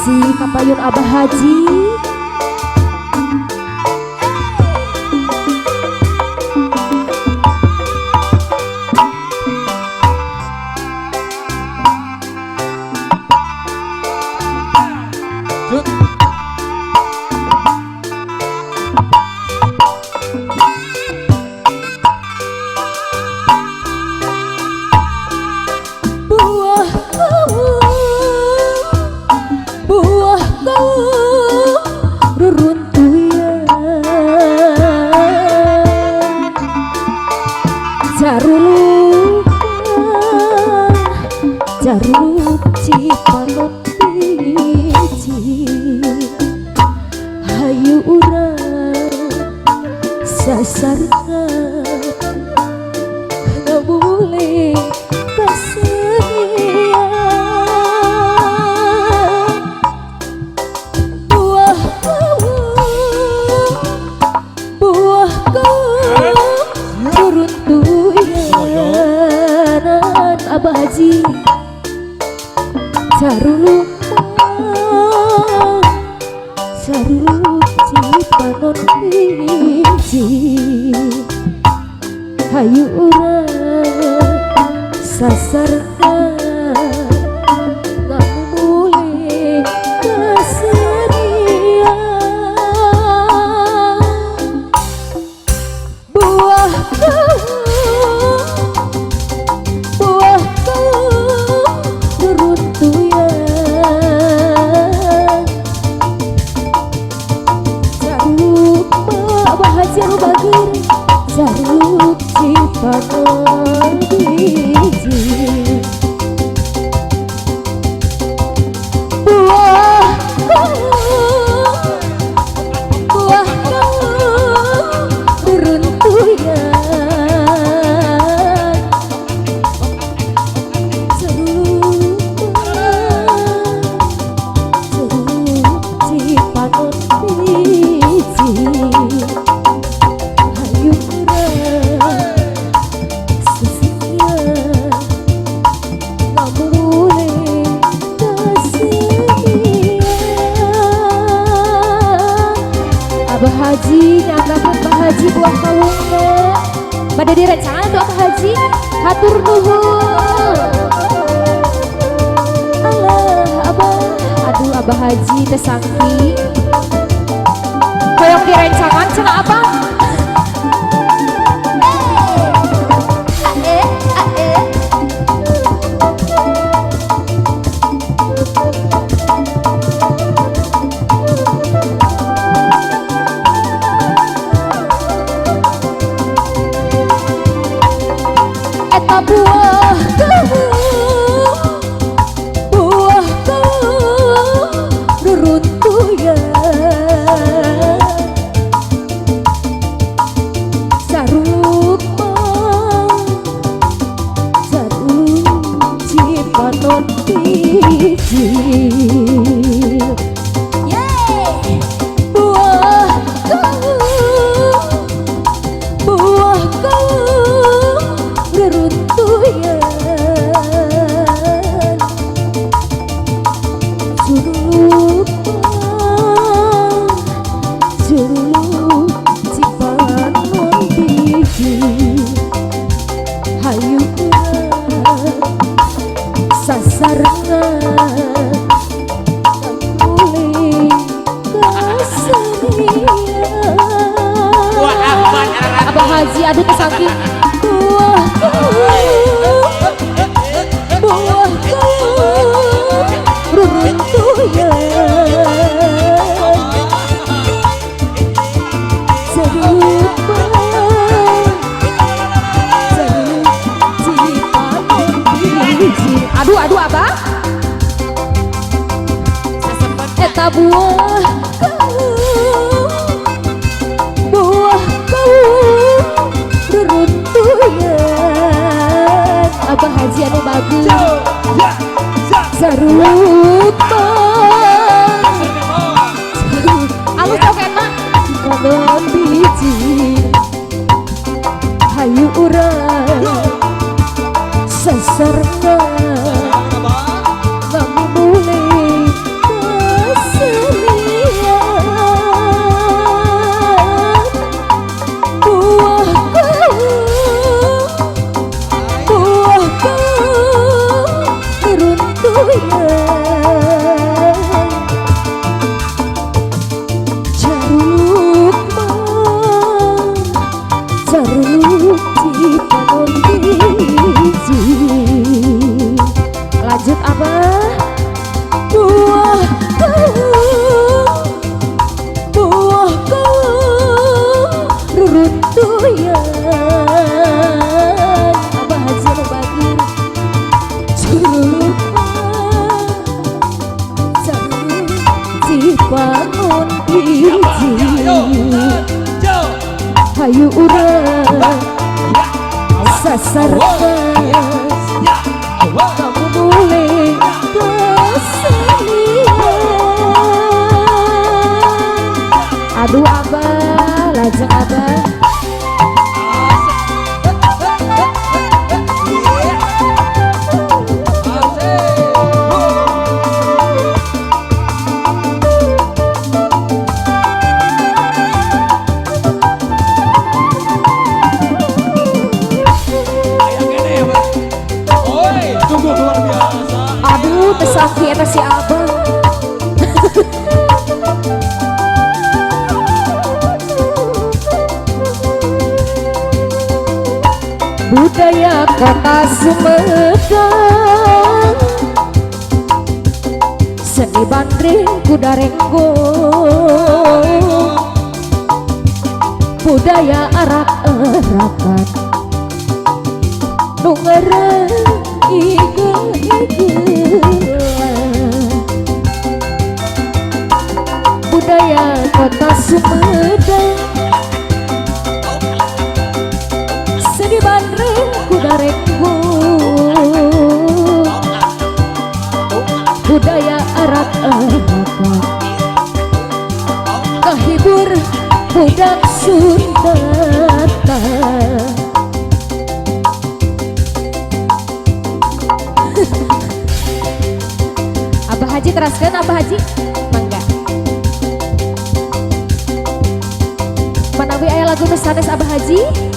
kasih kapayun Abah Haji. Jaruk cipanon biji hayu urang sasarna ngamule kasedia buah kau turun tuyanan Abah Haji saruluk cipanon biji hayu urang sasarna ngamule kasedia buah kau turun tuyan jaruk Abah Haji anu bager jaruk cipanon biji buah kau turun tuyan cipanon biji hayu Abah Haji nyanggapun Abah Haji buah kawungna pada direncanakan tuh Abah Haji hatur nuhun Allah Abah aduh Abah Haji tesangki hoyong direncangan cenah Abah buah kau reruntuyan saruk cipanon biji buah kau reruntuyan juruk cipanon biji hayu sasarna ngamule kasedia Abah Haji aduh kesakit buah kau reruntuyan aduh Abah eta buah kau reruntuyan Abah Haji anu bagus saruk alus sok enak cipanon biji hayu urang sasarna ngamule ayu urang sasarkas kamu boleh kesenian. Aduh abah, lajeng abah. Aduh, tesaki eta si abang. Budaya kota Sumedang, seni bandring kudarenggo, budaya arak-arakan nu ngeureun budaya kota Sumedang, seni bandring kudarenggo, budaya arak-arakan kahibur budak Sunda. Abah Haji teraskan, Abah Haji mangga. Manawi aya lagu nu sanes Abah Haji.